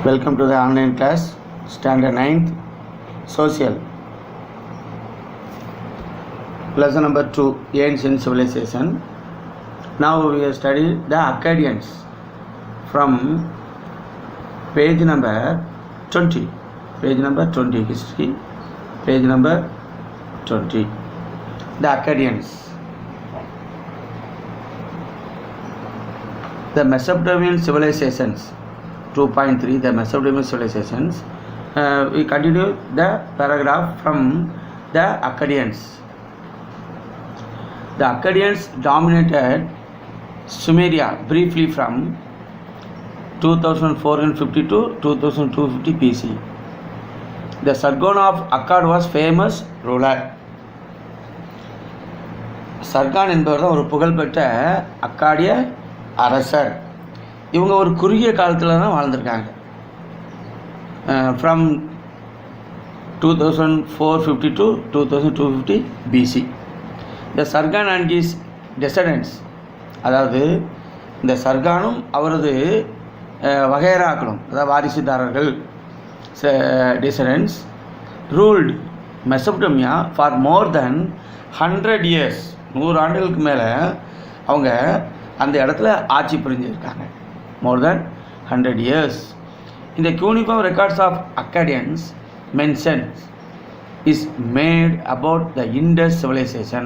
Welcome to the online class, Standard 9th, Social. Lesson number 2, Ancient Civilization. Now we have studied the Akkadians from page number 20. Page number 20, history. Page number 20. The Akkadians. The Mesopotamian civilizations. 2.3 The Mesopotamian civilizations. We continue the paragraph from the Akkadians. The Akkadians dominated Sumeria briefly from 2450 to 2250 BC. The Sargon of Akkad was famous ruler. சர்கான் என்பவர் தான் ஒரு புகழ்பெற்ற அக்காடிய அரசர். இவங்க ஒரு குறுகிய காலத்தில் தான் வாழ்ந்திருக்காங்க. From 2450 to 2250 BC. The Sargon and his descendants, அதாவது இந்த சர்கானும் அவரது வகையறாக்களும், அதாவது வாரிசுதாரர்கள், descendants ruled Mesopotamia for more than 100 years. 100 ஆண்டுகளுக்கு மேலே அவங்க அந்த இடத்துல ஆட்சி புரிஞ்சிருக்காங்க. More than 100 years. In the cuneiform records of Akkadians mentions is made about the Indus civilization.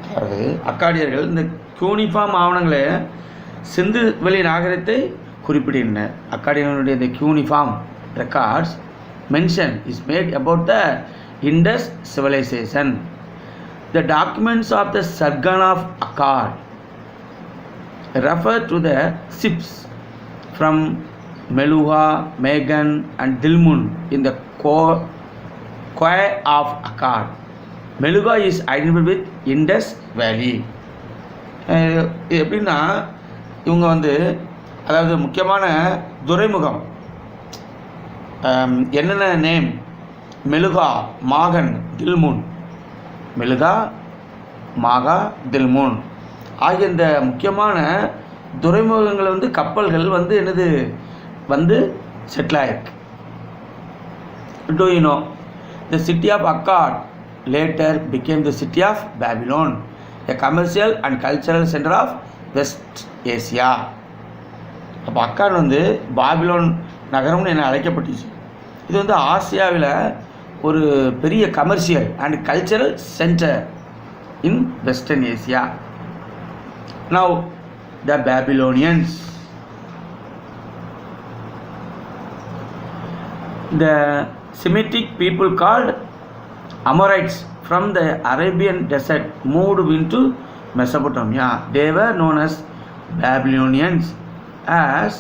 அதாவது அக்காடியர்கள் இந்த கியூனிஃபார்ம் ஆவணங்களை சிந்து வெளி நாகரிகத்தை குறிப்பிடுகின்றனர். அக்காடியர்களுடைய இந்த cuneiform records mention is made about the Indus civilization. The documents of the Sargon of Akkad refer to the ships from Meluha, Magan and Dilmun in the Quay of Akkad. Meluha is identified with Indus Valley. எப்படின்னா இவங்க அதாவது முக்கியமான துறைமுகம் என்னென்ன name, Meluhha, Makan, தில்முன். Meluhha, மாகா, தில்முன் ஆகிய இந்த முக்கியமான துறைமுகங்கள் கப்பல்கள் என்னது செட்டில் ஆயிருக்கு. Do you know the city of Akkad later became the city of Babylon, a commercial and cultural center of West Asia. அப்போ அக்காட் பாபிலோன் நகரம்னு என்ன அழைக்கப்பட்டுச்சு. இது ஆசியாவில் ஒரு பெரிய commercial and cultural centre in western Asia. Now the Babylonians, the Semitic people called Amorites from the Arabian desert moved into Mesopotamia. They were known as Babylonians as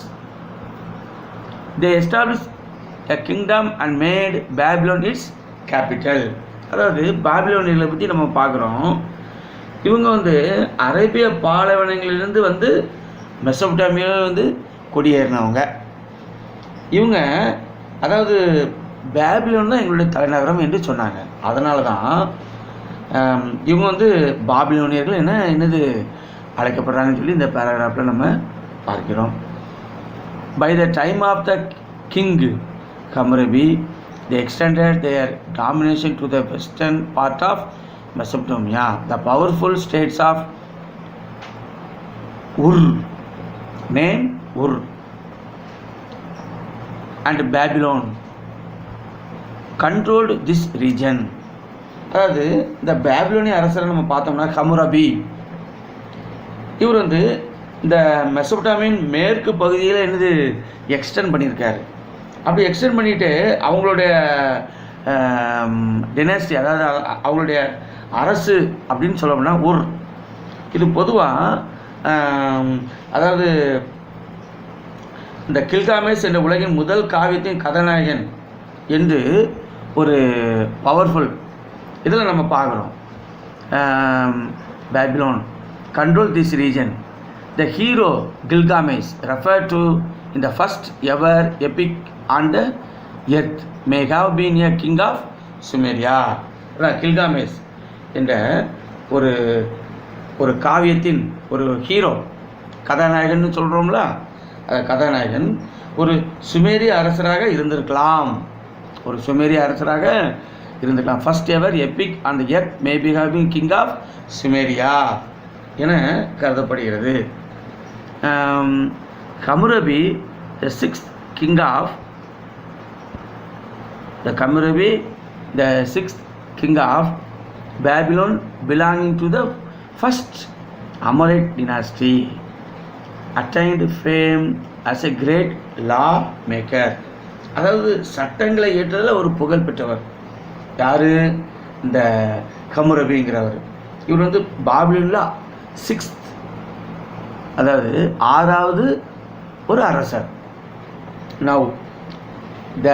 they established a kingdom and made Babylon its capital. அதாவது பாபிலோனியர்களை பற்றி நம்ம பார்க்குறோம். இவங்க அரேபிய பாலைவனங்களிலிருந்து மெசபடோமியாவில் குடியேறினவங்க. இவங்க அதாவது Babylon தான் எங்களுடைய தலைநகரம் என்று சொன்னாங்க. அதனால தான் இவங்க பாபிலோனியர்கள் என்னது அழைக்கப்படுறாங்கன்னு சொல்லி இந்த பேராகிராஃபில் நம்ம பார்க்கிறோம். By the time of the king Hammurabi, they extended their domination to the western part of Mesopotamia. The powerful states of Ur, name Ur, and Babylon controlled this region. அதாவது இந்த பாபிலோனிய அரசரை நம்ம பார்த்தோம்னா ஹம்முரபி, இவர் இந்த மெசபடோமியன் மேற்கு பகுதியில் எக்ஸ்டெண்ட் பண்ணியிருக்காரு. அப்படி எக்ஸ்டெண்ட் பண்ணிவிட்டு அவங்களுடைய டினாஸ்டி, அதாவது அவங்களுடைய அரசு அப்படின்னு சொல்லணும்னா உர். இது பொதுவாக அதாவது இந்த கில்காமேஷ் என்ற உலகின் முதல் காவியத்தின் கதாநாயகன் என்று ஒரு பவர்ஃபுல் இதில் நம்ம பார்க்குறோம். Babylon control this region. The hero Gilgamesh referred to in the first ever epic on the earth may have been a king of Sumeria. Gilgamesh என்ற ஒரு காவியத்தின் ஒரு ஹீரோ, கதாநாயகன் சொல்கிறோம்ல, கதாநாயகன் ஒரு சுமேரிய அரசராக இருந்திருக்கலாம். First ever epic on the earth maybe having king of Sumeria என கருதப்படுகிறது. Hammurabi the sixth king of Babylon belonging to the first Amorite dynasty attained fame as a great law maker. அதாவது சட்டங்களை ஏற்றதில் ஒரு புகழ் பெற்றவர் யார்? இந்த ஹம்முரபிங்கிறவர். இவர் வந்து பாபிலோனில் 6th, அதாவது 6வது ஒரு அரசர். நவ் த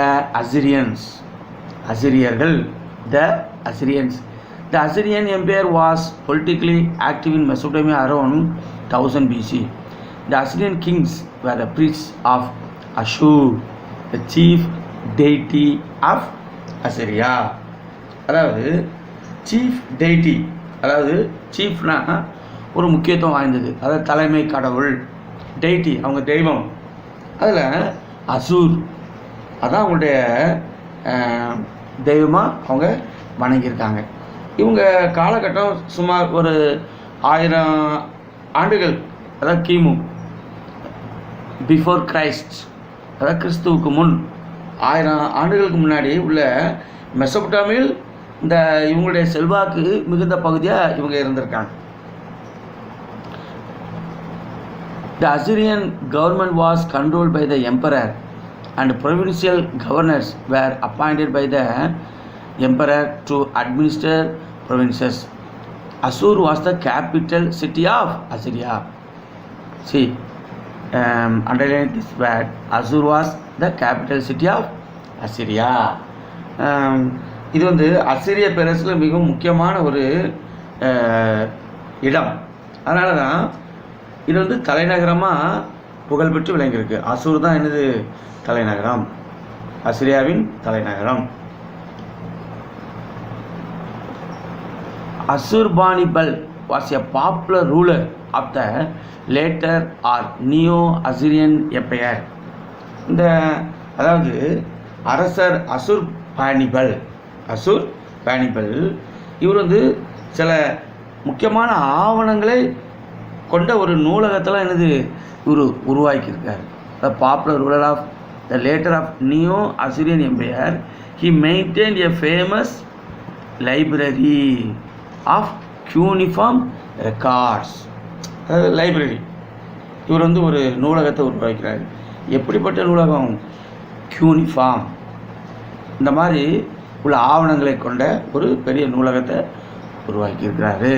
அசிரியர்கள் The Assyrian Empire was politically active in Mesopotamia around 1000 BC. The Assyrian kings were the priests of Ashur, the chief deity of Assyria. அதாவது chief deity, அதாவது chiefனா ஒரு முக்கியத்துவம் வாய்ந்தது, அதாவது தலைமை கடவுள். deity அவங்க தெய்வம். அதில் அசூர் அதான் அவங்களுடைய தெய்வமாக அவங்க வணங்கியிருக்காங்க. இவங்க காலகட்டம் சுமார் ஒரு 1000 ஆண்டுகள், அதாவது கிமு, பிஃபோர் கிரைஸ்ட், அதாவது கிறிஸ்துவுக்கு முன் 1000 ஆண்டுகளுக்கு முன்னாடி உள்ள மெசொப்பொட்டாமியில் இந்த இவங்களுடைய செல்வாக்கு மிகுந்த பகுதியாக இவங்க இருந்திருக்காங்க. The Assyrian government was controlled by the emperor and provincial governors were appointed by the emperor to administer provinces. Assur was the capital city of Assyria. See, underline this word. Assur was the capital city of Assyria. இது வந்து அசிரிய பேரரசில் மிகவும் முக்கியமான ஒரு இடம். அதனால தான் இது வந்து தலைநகரமாக புகழ்பெற்று விளங்கியிருக்கு. அசூர் தான் என்னது? தலைநகரம், அசிரியாவின் தலைநகரம். Assurbanipal was a popular ruler of the later or Neo-Assyrian Empire. இந்த அதாவது அரசர் அசுர்பானிபல் இவர் வந்து சில முக்கியமான ஆவணங்களை கொண்ட ஒரு நூலகத்தில் என்னது இவர் உருவாக்கியிருக்கார். The popular ruler of the later of Neo-Assyrian Empire, he maintained a famous library of cuneiform records. அதாவது லைப்ரரி, இவர் வந்து ஒரு நூலகத்தை உருவாக்கிறார். எப்படிப்பட்ட நூலகம்? கியூனிஃபார்ம், இந்த மாதிரி உள்ள ஆவணங்களை கொண்ட ஒரு பெரிய நூலகத்தை உருவாக்கியிருக்கிறாரு.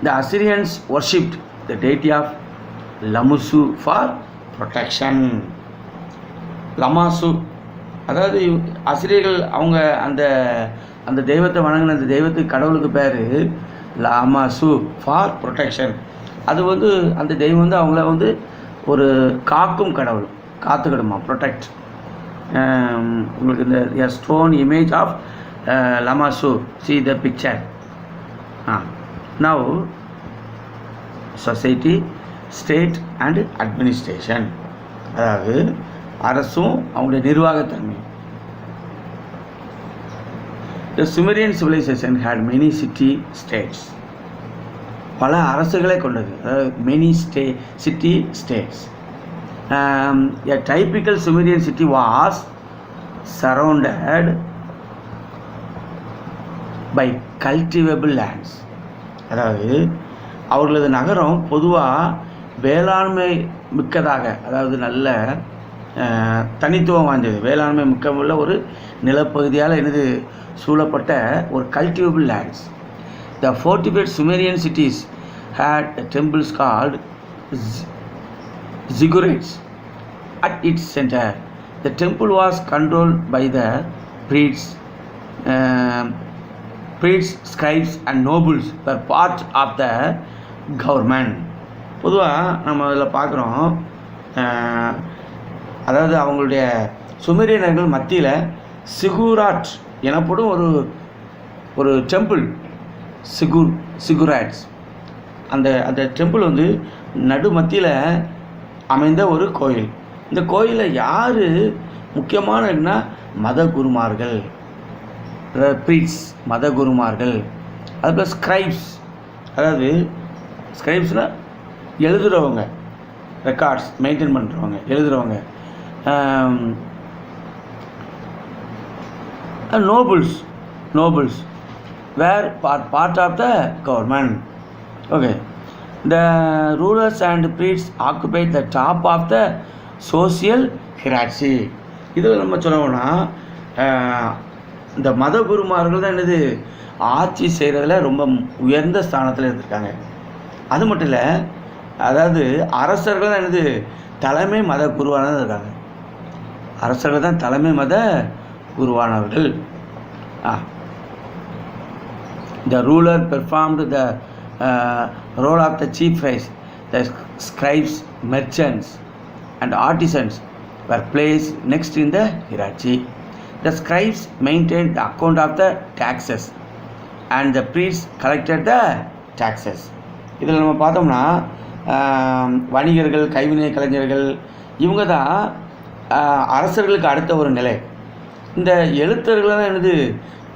The Assyrians worshipped the deity of Lamassu for protection. லமாசு, அதாவது அசிரியர்கள் அவங்க அந்த தெய்வத்தை வணங்கின அந்த தெய்வத்துக்கு கடவுளுக்கு பேர் லாமாசு ஃபார் ப்ரொடெக்ஷன். அது வந்து அந்த தெய்வம் வந்து அவங்கள வந்து ஒரு காக்கும் கடவுள், காத்துக்கிடுமா, ப்ரொடெக்ட். உங்களுக்கு இந்த stone image of Lamassu, see the picture. Now society, state and administration, அதாவது அரசும் அவங்களுடைய நிர்வாகத்தன்மை. The Sumerian civilization had many city-states. பல அரசுகளை கொண்டது, many city-states. A typical Sumerian city was surrounded by cultivable lands. அதாவது அவர்களது நகரம் பொதுவாக வேளாண்மை மிக்கதாக, அதாவது நல்ல தனித்துவம் வாய்ந்தது, வேளாண்மை மிக்கமுள்ள ஒரு நிலப்பகுதியால் என்னது சூழப்பட்ட ஒரு cultivable lands. The fortified Sumerian cities had temples called ziggurats at its center. The temple was controlled by the priests, scribes and nobles were part of the government. பொதுவாக நம்ம இதில் பார்க்குறோம், அதாவது அவங்களுடைய சுமேரியர்கள் மத்தியில் சிகுராட் எனப்படும் ஒரு டெம்பிள், சிகுராட்ஸ், அந்த டெம்பிள் வந்து நடு மத்தியில் அமைந்த ஒரு கோயில். இந்த கோயிலில் யார் முக்கியமானன்னா மத குருமார்கள், ப்ரீட்ஸ் மத குருமார்கள், அதுபோல் ஸ்கிரைப்ஸ், அதாவது ஸ்கிரைப்ஸ்னால் எழுதுகிறவங்க, ரெக்கார்ட்ஸ் மெயின்டைன் பண்ணுறவங்க, எழுதுகிறவங்க, nobles were part of the government. Okay, the rulers and priests occupied the top of the social hierarchy. இதில் நம்ம சொல்லணும்னா இந்த மத குருமார்கள் தான் என்னது ஆட்சி செய்கிறதுல ரொம்ப உயர்ந்த ஸ்தானத்தில் இருந்திருக்காங்க. அது மட்டும் இல்லை, அதாவது அரசர்கள் தான் என்னது தலைமை மத குருவானது இருக்காங்க. அரசர்கள் தான் தலைமை மத குருவானவர்கள். The ruler performed the role of the chief priest. The scribes, merchants and artisans were placed next in the hierarchy. The scribes maintained the account of the taxes and the priests collected the taxes. இதில் நம்ம பார்த்தோம்னா வணிகர்கள், கைவினை கலைஞர்கள் இவங்க தான் அரசர்களுக்கு அடுத்த ஒரு நிலை. இந்த எழுத்தர்கள் தான் என்னது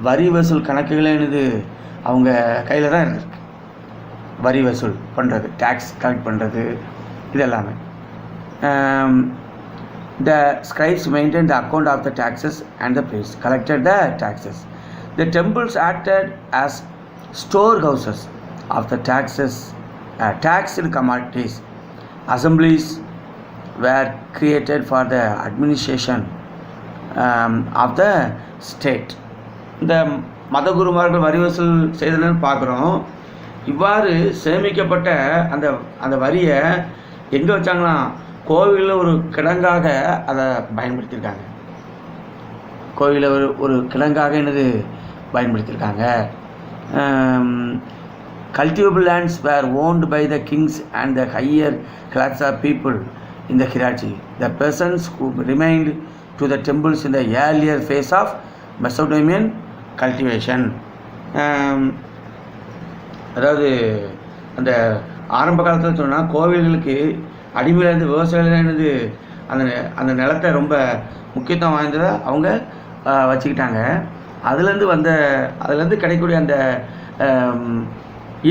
வரி வசூல் கணக்குகளே என்னது அவங்க கையில் தான் இருந்திருக்கு. வரி வசூல் பண்ணுறது, டேக்ஸ் கலெக்ட் பண்ணுறது, இது எல்லாமே. The scribes maintained the account of the taxes and the priests collected the taxes. The temples acted as storehouses of the taxed commodities. Assemblies were created for the administration of the state. இந்த மத குருமார்கள் வரி வசூல் செய்தலன்னு பார்க்குறோம். இவ்வாறு சேமிக்கப்பட்ட அந்த வரியை எங்கே வச்சாங்கன்னா கோவிலில் ஒரு கிடங்காக அதை பயன்படுத்தியிருக்காங்க. கோவிலில் ஒரு கிடங்காக என்னது பயன்படுத்தியிருக்காங்க. Cultivable lands were owned by the kings and the higher class of people in the hierarchy. The persons who remained to the temples in the earlier phase of Mesopotamian cultivation. அதாவது அந்த ஆரம்ப காலத்தில் சொன்னால் கோவில்களுக்கு அடிமையிலேருந்து விவசாயிகள் என்னது அந்த நிலத்தை ரொம்ப முக்கியத்துவம் வாய்ந்ததை அவங்க வச்சுக்கிட்டாங்க. அதுலேருந்து கிடைக்கக்கூடிய அந்த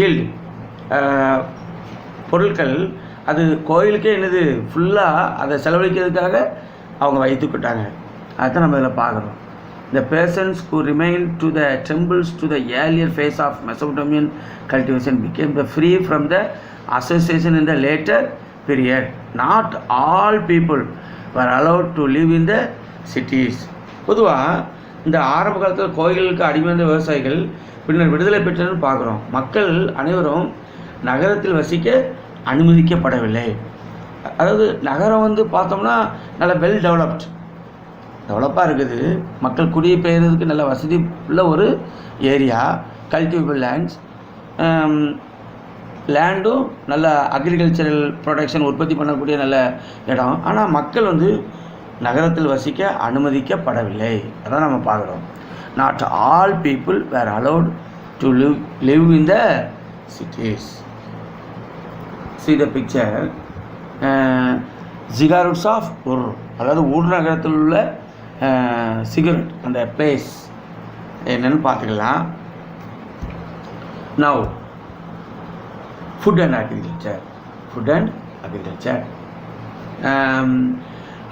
ஈல்டு பொருட்கள் அது கோயிலுக்கே என்னது ஃபுல்லாக அதை செலவழிக்கிறதுக்காக அவங்க வைத்துக்கிட்டாங்க. அதுதான் நம்ம இதில் பார்க்குறோம். The persons who remained to the temples to the earlier phase of Mesopotamian cultivation became free from the association in the later period. Not all people were allowed to live in the cities. பொதுவாக இந்த ஆரம்ப காலத்தில் கோயில்களுக்கு அடிமையான விவசாயிகள் பின்னர் விடுதலை பெற்றன்னு பார்க்குறோம். மக்கள் அனைவரும் நகரத்தில் வசிக்க அனுமதிக்கப்படவில்லை. அதாவது நகரம் பார்த்தோம்னா நல்ல வெல் டெவலப்பாக இருக்குது. மக்கள் குடிபெயர்றதுக்கு நல்ல வசதி உள்ள ஒரு ஏரியா. கல்டிவேபிள் லேண்டும் நல்ல அக்ரிகல்ச்சரல் ப்ரொடக்ஷன் உற்பத்தி பண்ணக்கூடிய நல்ல இடம். ஆனால் மக்கள் நகரத்தில் வசிக்க அனுமதிக்கப்படவில்லை. அதான் நம்ம பார்க்குறோம். Not all people were allowed to live in the cities. See the picture. Ziggurats of Ur, அதாவது ஊர் நகரத்தில் உள்ள சிகரெட் அந்த பிளேஸ் என்னன்னு பார்த்துக்கலாம். Now food and agriculture.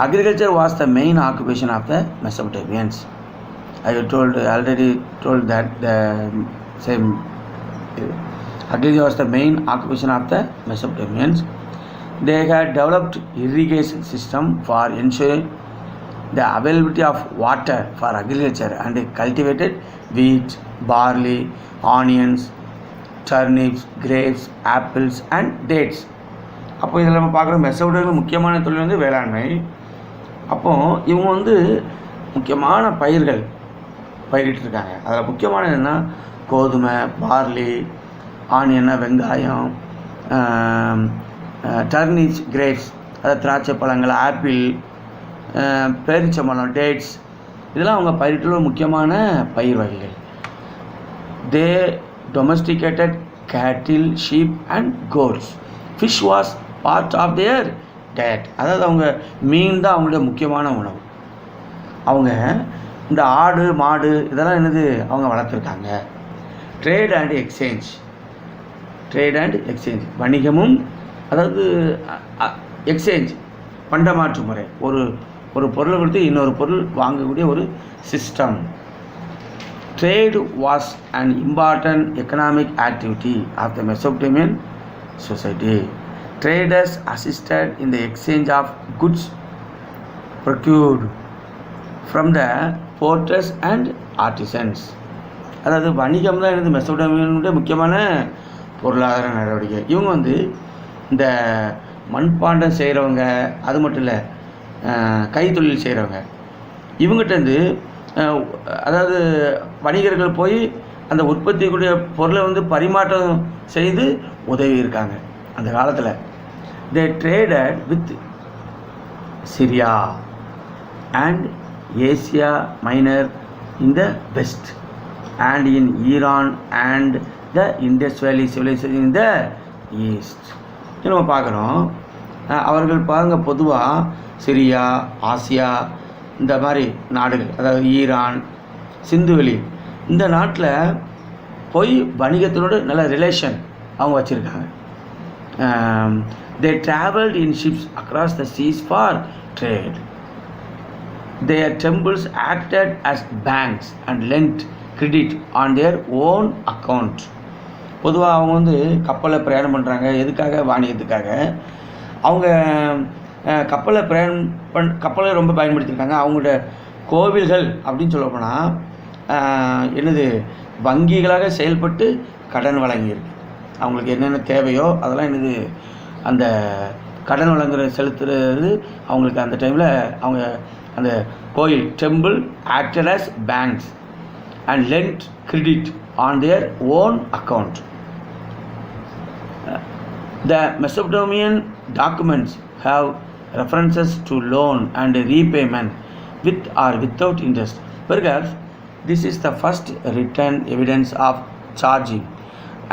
Agriculture was the main occupation of the Mesopotamians. I already told that the same. Agriculture was the main occupation of the Mesopotamians. They had developed irrigation system for ensuring the availability of water for agriculture and they cultivated wheat, barley, onions, turnips, grapes, apples and dates. அப்போ இதில் நம்ம பார்க்குற மெசோபொட்டேமியா முக்கியமான தொழில் வேளாண்மை. அப்போது இவங்க முக்கியமான பயிர்கள் பயிரிட்டிருக்காங்க. அதில் முக்கியமான என்னென்னா கோதுமை, பார்லி, ஆனியன், வெங்காயம், டர்னிப்ஸ், கிரேப்ஸ், அதாவது திராட்சை பழங்கள், ஆப்பிள், பேரிச்சம்பழம், டேட்ஸ், இதெல்லாம் அவங்க பயிரிட்டுள்ள முக்கியமான பயிர் வகைகள். They domesticated cattle, sheep and goats. Fish was part of their diet. அதாவது அவங்க மீன் தான் அவங்களுடைய முக்கியமான உணவு. அவங்க இந்த ஆடு மாடு இதெல்லாம் என்னது அவங்க வளர்த்துருக்காங்க. ட்ரேட் அண்ட் எக்ஸ்சேஞ்ச் வணிகமும், அதாவது எக்ஸ்சேஞ்ச் பண்டமாற்று முறை, ஒரு பொருளை கொடுத்து இன்னொரு பொருள் வாங்கக்கூடிய ஒரு system. Trade was an important economic activity of the Mesopotamian society. Traders assisted in the exchange of goods procured from the porters and artisans. அதாவது வணிகம் தான் எனது மெசோபொட்டேமியனுடைய முக்கியமான பொருளாதார நடவடிக்கை. இவங்க இந்த மண்பாண்டம் செய்கிறவங்க, அது மட்டும் இல்லை கைத்தொழில் செய்கிறவங்க, இவங்ககிட்டருந்து அதாவது வணிகர்கள் போய் அந்த உற்பத்திக்கூடிய பொருளை பரிமாற்றம் செய்து உதவி இருக்காங்க அந்த காலத்தில். They traded with Syria and Asia Minor in the west and in Iran and the Indus Valley civilization in the east. நம்ம பார்க்குறோம். அவர்கள் பாருங்க, பொதுவாக சிரியா, ஆசியா இந்த மாதிரி நாடுகள், அதாவது ஈரான், சிந்துவெளி இந்த நாட்டில் போய் வணிகத்தினோட நல்ல ரிலேஷன் அவங்க வச்சுருக்காங்க. They traveled in ships across the seas for trade. Their temples acted as banks and lent credit on their own account. பொதுவாக அவங்க கப்பலில் பிரயாணம் பண்ணுறாங்க. எதுக்காக? வாணிகத்துக்காக. அவங்க கப்பலை ரொம்ப பயன்படுத்தியிருக்காங்க. அவங்களோட கோவில்கள் அப்படின்னு சொல்லப்போனால் என்னது வங்கிகளாக செயல்பட்டு கடன் வழங்கியிருக்கு. அவங்களுக்கு என்னென்ன தேவையோ அதெல்லாம் என்னது அந்த கடன் செலுத்துறது அவங்களுக்கு அந்த டைமில் அவங்க அந்த கோயில் temple acted as banks and Lent credit on their own account. The Mesopotamian documents have references to loan and repayment with or without interest. Perhaps this is the first written evidence of charging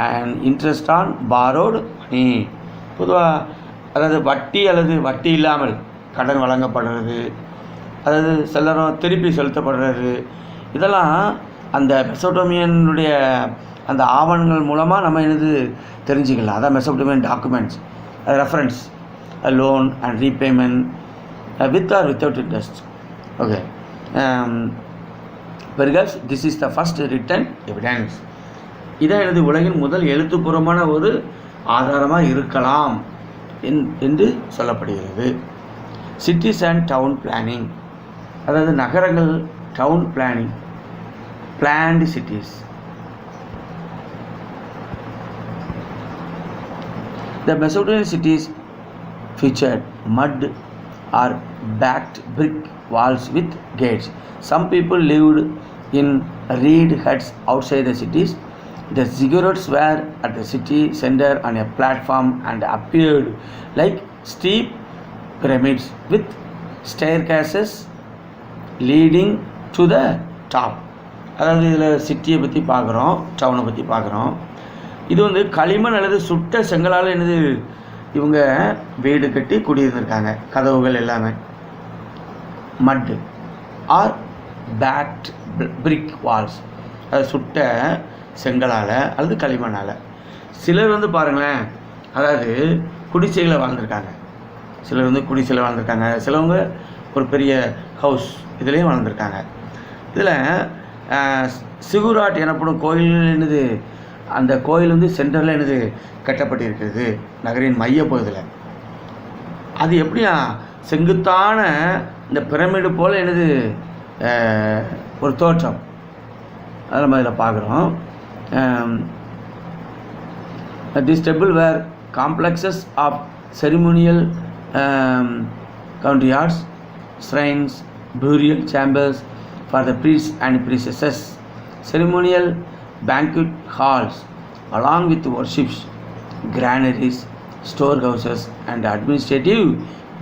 and interest on borrowed money. பொதுவாக அதாவது வட்டி அல்லது வட்டி இல்லாமல் கடன் வழங்கப்படுறது, அதாவது சிலரும் திருப்பி செலுத்தப்படுறது, இதெல்லாம் அந்த மெசோபொட்டேமியனுடைய அந்த ஆவணங்கள் மூலமாக நம்ம தெரிஞ்சுக்கலாம். அதான் Mesopotamian documents, reference, loan and repayment with or without interest. Okay, perhaps this is the first written evidence. இதான் உலகின் முதல் எழுத்துப்பூர்வமான ஒரு ஆதாரமாக இருக்கலாம் என்று சொல்லப்படுகிறது. சிட்டிஸ் அண்ட் டவுன் பிளானிங், அதாவது நகரங்கள், town planning, planned cities. The Mesopotamian cities featured mud or backed brick walls with gates. Some people lived in reed huts outside the cities. The ziggurats were at the city center on a platform and appeared like steep pyramids with staircases leading to the top. அதாவது இதில் சிட்டியை பற்றி பார்க்குறோம், டவுனை பற்றி பார்க்குறோம். இது களிமண் அல்லது சுட்ட செங்கலால் இவங்க வீடு கட்டி குடியிருந்திருக்காங்க. கதவுகள் எல்லாமே மட்டு ஆர் பேக்ட் பிரிக் வால்ஸ், அது சுட்ட செங்கலால் அல்லது களிமண்ணால். சிலர் பாருங்களேன், அதாவது குடிசைகளை வாழ்ந்திருக்காங்க. சிலர் குடிசையில் வாழ்ந்திருக்காங்க. சிலவங்க ஒரு பெரிய ஹவுஸ் இதுலேயும் வாழ்ந்திருக்காங்க. இதில் சிகுராட் எனப்படும் கோயில் அந்த கோயில் சென்டரில் கட்டப்பட்டிருக்கிறது நகரின் மையப்பகுதியில். அது எப்படியா செங்குத்தான இந்த பிரமிடு போல் ஒரு தோற்றம், அதை நம்ம இதில் பார்க்குறோம். This temple were complexes of ceremonial courtyards, shrines, burial chambers for the priests and priestesses, ceremonial banquet halls, along with worships, granaries, storehouses and administrative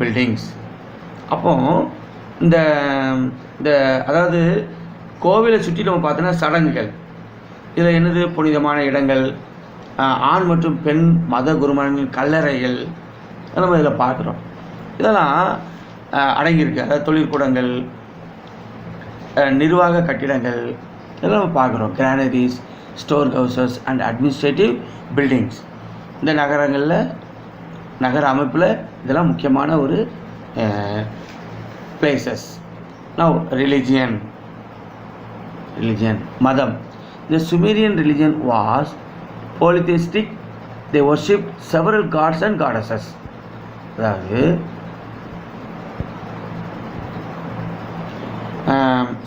buildings. அப்போ இந்த அதாவது கோவிலை சுற்றி நம்ம பார்த்தோன்னா சடங்குகள், இதில் புனிதமான இடங்கள், ஆண் மற்றும் பெண் மத குருமானின் கல்லறைகள் நம்ம இதில் பார்க்குறோம். இதெல்லாம் அடங்கியிருக்கு. அதாவது தொழிற்கூடங்கள், நிர்வாக கட்டிடங்கள் இதெல்லாம் நம்ம பார்க்குறோம். Granaries, store houses and administrative buildings. இந்த நகரங்களில், நகர அமைப்பில் இதெல்லாம் முக்கியமான ஒரு பிளேசஸ். நவ் ரிலிஜியன், மதம். The Sumerian religion was polytheistic. They worshipped several gods and goddesses. அதாவது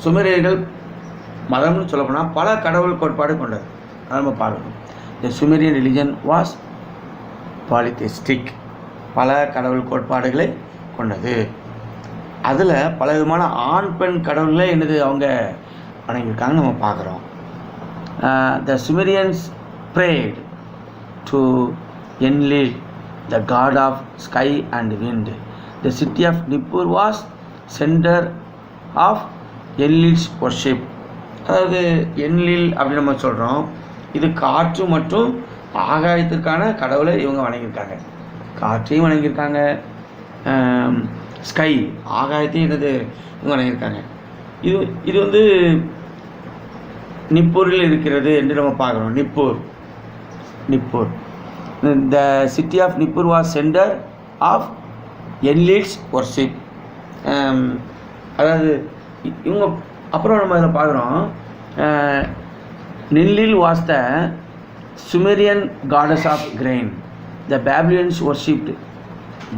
சுமேரியர்கள் மதம்னு சொல்லப்போனால் பல கடவுள் கோட்பாடு கொண்டது. அதை நம்ம பார்க்கணும். The Sumerian religion was polytheistic. பல கடவுள் கோட்பாடுகளை கொண்டது. அதில் பல விதமான ஆண் பெண் கடவுள்களே என்னது அவங்க வணங்கியிருக்காங்கன்னு நம்ம பார்க்குறோம். The Sumerians prayed to Enlil, the god of sky and wind. The city of Nippur was center of Enlil's worship. அதாவது என்லில் அப்படின்னு நம்ம சொல்கிறோம். இது காற்று மற்றும் ஆகாயத்திற்கான கடவுளை இவங்க வணங்கியிருக்காங்க. காற்றையும் வணங்கியிருக்காங்க, ஸ்கை ஆகாயத்தையும் என்னது இவங்க வணங்கியிருக்காங்க. இது வந்து நிப்பூரில் இருக்கிறது என்று நம்ம பார்க்குறோம். Nippur the city of Nippur was centre of Enlil's worship. அதாவது இவங்க அப்புறம் நம்ம இதில் பார்க்குறோம். Ninlil was the Sumerian goddess of grain. The Babylonians worshipped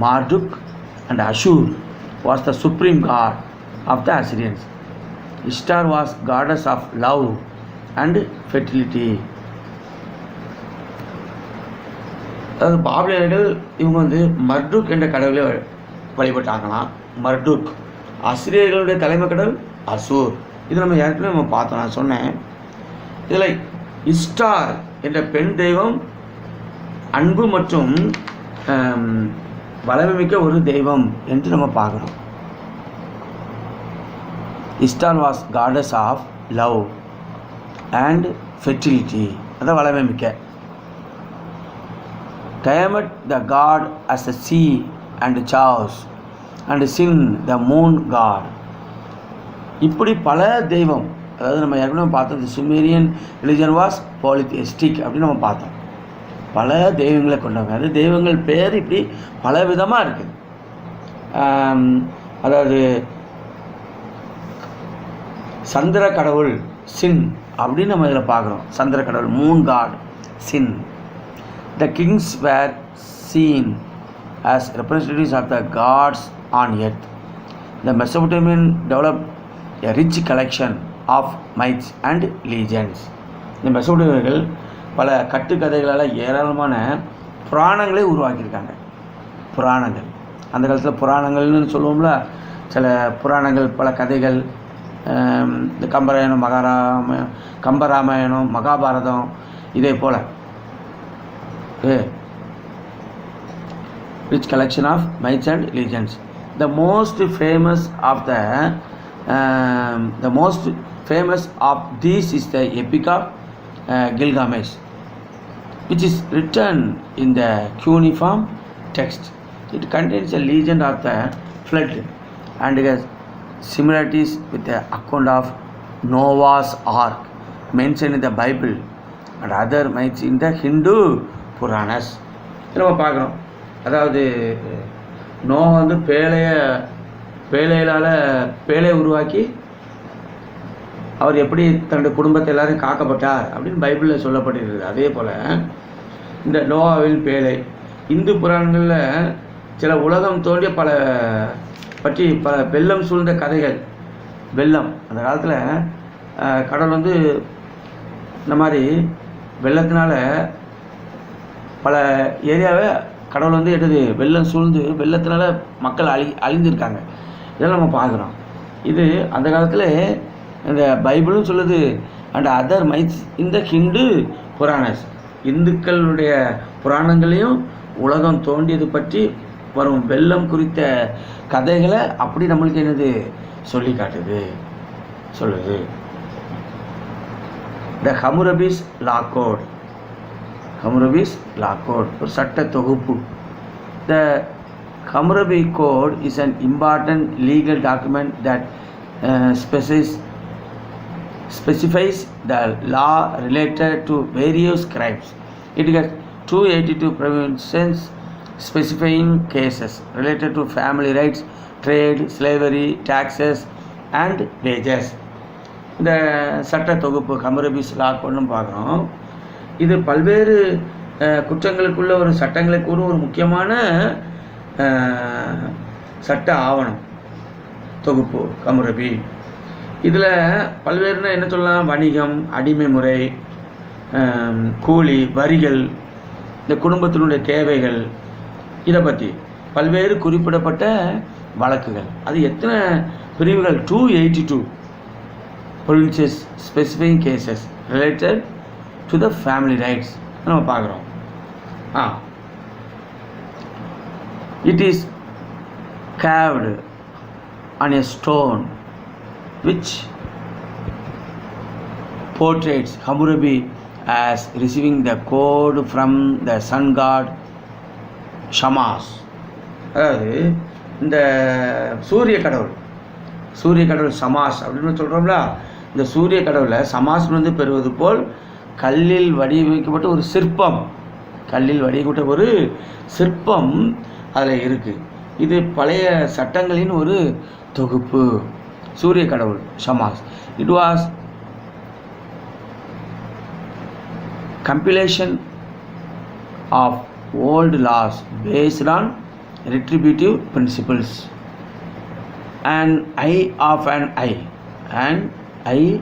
Marduk and Ashur was the supreme god of the Assyrians. Ishtar was goddess of love and fertility. அதாவது பாபிலியர்கள் இவங்க வந்து மர்டுக் என்ற கடவுளை வழிபட்டாங்களாம். மர்டுக். அசிரியர்களுடைய தலைமை கடவுள் அசூர். இது நம்ம ஏற்கனவே நம்ம பார்த்தோம். நான் சொன்னேன் இதில் இஸ்டார் என்ற பெண் தெய்வம் அன்பு மற்றும் வளமைமிக்க ஒரு தெய்வம் என்று நம்ம பார்க்குறோம். Ishtar was goddess of love and fertility, அதான் வளமைமிக்க. Tiamat the god as the sea and chaos, and Sin the moon god. இப்படி பல தெய்வம், அதாவது நம்ம ஏற்கனவே பார்த்தோம் சுமேரியன் ரிலிஜன் வாஸ் பாலிதிஸ்டிக் அப்படின்னு நம்ம பார்த்தோம். பல தெய்வங்களை கொண்டவங்க. அது தெய்வங்கள் பேர் இப்படி பல விதமாக இருக்குது. அதாவது சந்திர கடவுள் சின் அப்படின்னு நம்ம இதில் பார்க்குறோம். சந்திர கடவுள் moon god Sin. The kings were seen as representatives of the gods on earth. The Mesopotamian developed a rich collection of myths and legends. இந்த மெசோபொட்டேமியர்கள் பல கட்டுக்கதைகளால் ஏராளமான புராணங்களை உருவாக்கியிருக்காங்க. புராணங்கள் அந்த காலத்தில் புராணங்கள்னு சொல்லுவோம்ல, சில புராணங்கள், பல கதைகள். இந்த கம்பராமாயணம், மகாபாரதம், இதே போல் rich collection of myths and legends. The most famous of these is the Epic of Gilgamesh, which is written in the cuneiform text. It contains a legend of the flood and has similarities with the account of Noah's Ark mentioned in the Bible and other myths in the Hindu புராணஸ். நம்ம பார்க்குறோம். அதாவது நோவா வந்து பேழையை உருவாக்கி அவர் எப்படி தன்னுடைய குடும்பத்தை எல்லாரும் காக்கப்பட்டார் அப்படின்னு பைபிளில் சொல்லப்பட்டிருக்குது. அதே போல் இந்த நோவாவின் பேழை இந்து புராணங்களில் சில உலகம் தோன்றிய பல வெள்ளம் சூழ்ந்த கதைகள். வெள்ளம் அந்த காலத்தில் கடவுள் வந்து இந்த மாதிரி வெள்ளத்தினால பல ஏரியாவை கடவுள் வந்து எடுத்து வெள்ளம் சூழ்ந்து வெள்ளத்தினால மக்கள் அழிந்திருக்காங்க. இதெல்லாம் நம்ம பார்க்குறோம். இது அந்த காலத்தில் இந்த பைபிளும் சொல்லுது. அண்ட் அதர் மைத்ஸ் இந்த ஹிந்து புராணஸ், இந்துக்களுடைய புராணங்களையும் உலகம் தோண்டியது பற்றி வரும் வெள்ளம் குறித்த கதைகளை அப்படி நம்மளுக்கு என்னது சொல்லி காட்டுது, சொல்லுது. த ஹமுரபிஸ் லா கோட் ஒரு சட்ட தொகுப்பு. த Hammurabi Code is an important legal document that specifies the law related to various crimes. It has 282 provisions specifying cases related to family rights, trade, slavery, taxes and wages. இந்த சட்ட தொகுப்பு ஹம்மரபிஸ் லா கோட்னு பார்க்குறோம். இது பல்வேறு குற்றங்களுக்குள்ள ஒரு சட்டங்களுக்கு ஒரு முக்கியமான சட்ட ஆவணம் தொகுப்பு ஹம்மரபி. இதில் பல்வேறுனா என்ன சொல்லலாம், வணிகம், அடிமை முறை, கூலி, வரிகள், இந்த குடும்பத்தினுடைய தேவைகள், இதை பற்றி பல்வேறு குறிப்பிடப்பட்ட வழக்குகள். அது எத்தனை பிரிவுகள்? 282 provisions specifying cases related to the family rights நம்ம பார்க்குறோம். It is carved on a stone which portrays Hammurabi as receiving the code from the sun god Shamash. அதாவது இந்த சூரிய கடவுள் சமாஸ் அப்படின்னு சொல்கிறோம்ல, இந்த சூரிய கடவுளை சமாஸ்லேருந்து பெறுவது போல் கல்லில் வடிவமைக்கப்பட்ட ஒரு சிற்பம் அதில் இருக்குது. இது பழைய சட்டங்களின் ஒரு தொகுப்பு. சூரிய கடவுள் Shamash. It was compilation of old laws based on retributive principles. An eye of an eye, an eye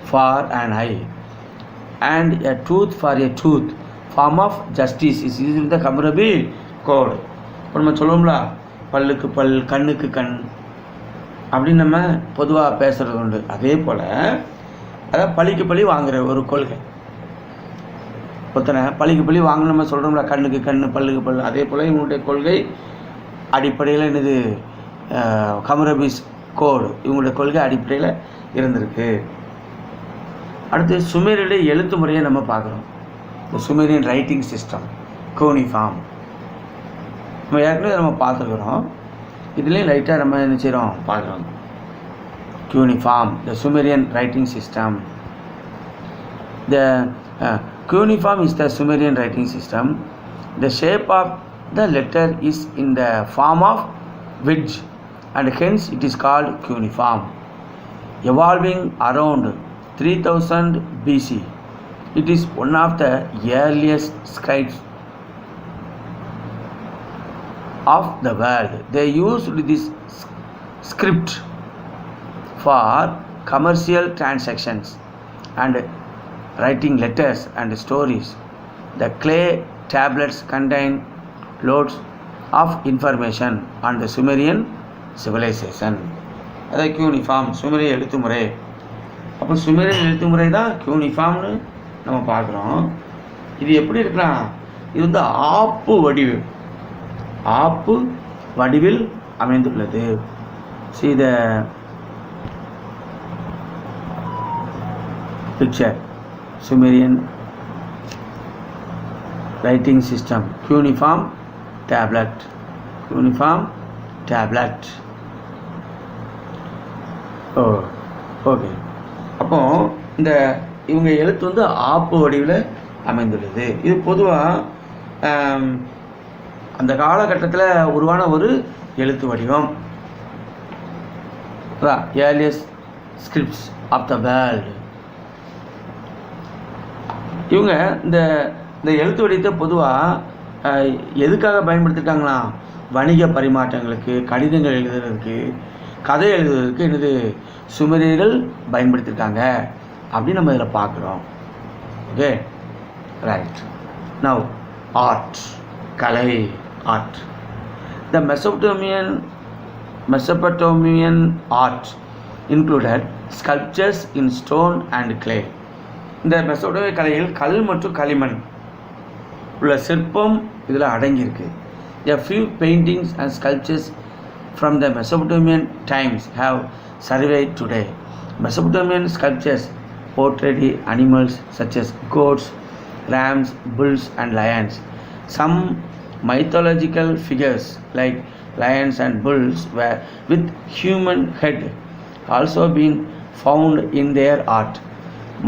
for an eye, and a tooth for a tooth form of justice is used in the Hammurabi Code. இப்போ நம்ம சொல்லுவோம்ல, பல்லுக்கு பல், கண்ணுக்கு கண் அப்படின்னு நம்ம பொதுவாக பேசுகிறது உண்டு. அதே போல் அதாவது பழிக்கு பழி வாங்குகிற ஒரு கொள்கை. ஒருத்தனை பழிக்கு பழி வாங்க நம்ம சொல்கிறோம்ல, கண்ணுக்கு கண், பல்லுக்கு பல். அதே போல் இவங்களுடைய கொள்கை அடிப்படையில் என்னது, ஹம்மரபிஸ் கோடு இவங்களுடைய கொள்கை அடிப்படையில் இருந்திருக்கு. அடுத்து சுமேரியனுடைய எழுத்து முறையை நம்ம பார்க்குறோம். இந்த சுமேரியன் ரைட்டிங் சிஸ்டம், கூனிஃபார்ம், நம்ம ஏற்கனவே பார்த்துருக்குறோம். இதுலேயும் லைட்டாக நம்ம என்ன செய்கிறோம் பார்க்குறோம். cuneiform, the Sumerian writing system. The cuneiform is the Sumerian writing system. The shape of the letter is in the form of wedge and hence it is called cuneiform. Evolving around 3000 BC, it is one of the earliest scripts of the world. They used this script for commercial transactions and writing letters and stories. The clay tablets contain loads of information on the Sumerian civilization. அது cuneiform, சுமேரிய எழுத்துமுறை. அப்போ Sumerian எழுத்துமுறை தான் கியூனிஃபார்ம்னு நம்ம பார்க்குறோம். இது எப்படி இருக்கலாம், இது வந்து ஆப்பு வடிவில் அமைந்துள்ளது. See the picture, Sumerian writing system, cuneiform tablet. Okay. அப்போ இந்த இவங்க எழுத்து வந்து ஆப்பு வடிவில் அமைந்துள்ளது. இது பொதுவாக அந்த காலகட்டத்தில் உருவான ஒரு எழுத்து வடிவம். Earliest scripts of the world. இவங்க இந்த எழுத்து வடிவத்தை பொதுவாக எதுக்காக பயன்படுத்திருக்காங்களா, வணிக பரிமாற்றங்களுக்கு, கடிதங்கள் எழுதுறதுக்கு, கதை எழுதுறதுக்கு என்னது சுமேரியர்கள் பயன்படுத்தியிருக்காங்க அப்படின்னு நம்ம இதில் பார்க்குறோம். Okay, right. Now art, Kalai, art. The Mesopotamian art included sculptures in stone and clay. இந்த மெசோப்பொட்டேமிய கலையில் கல் மற்றும் களிமண் உள்ள சிற்பம் இதில் அடங்கியிருக்கு. A few paintings and sculptures from the Mesopotamian times have survived today. Mesopotamian sculptures portrayed animals such as goats, rams, bulls and lions. Some mythological figures like lions and bulls were with human head also been found in their art.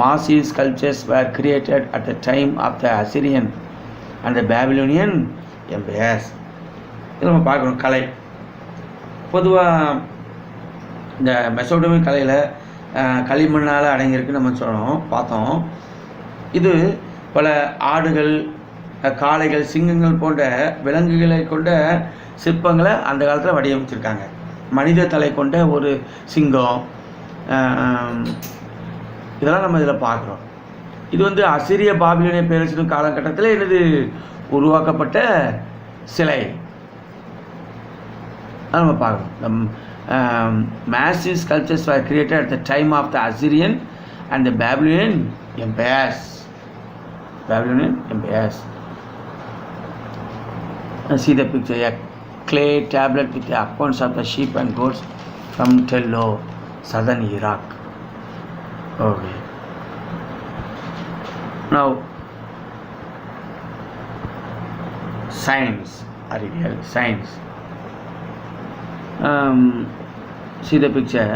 Massive sculptures were created at the time of the Assyrian and the Babylonian empires. இது நம்ம பார்க்குறோம் கலை. பொதுவாக இந்த மெசோடோமிய கலையில் களிமண்ணால் அடங்கியிருக்குன்னு நம்ம பார்த்தோம். இது பல ஆடுகள், காளைகள், சிங்கங்கள் போன்ற விலங்குகளை கொண்ட சிற்பங்களை அந்த காலத்தில் வடிவமைச்சிருக்காங்க. மனித தலை கொண்ட ஒரு சிங்கம், இதெல்லாம் நம்ம இதில் பார்க்குறோம். இது வந்து அசிரிய பாபிலோனிய பேரரசின் காலகட்டத்தில் இது உருவாக்கப்பட்ட சிலை நம்ம பார்க்குறோம். Massive sculptures were created at the time of the Assyrian and the Babylonian empires. See the picture, a clay tablet with the accounts of the sheep and goats from Tello, southern Iraq. Okay. Now, science, Ariel, science. See the picture,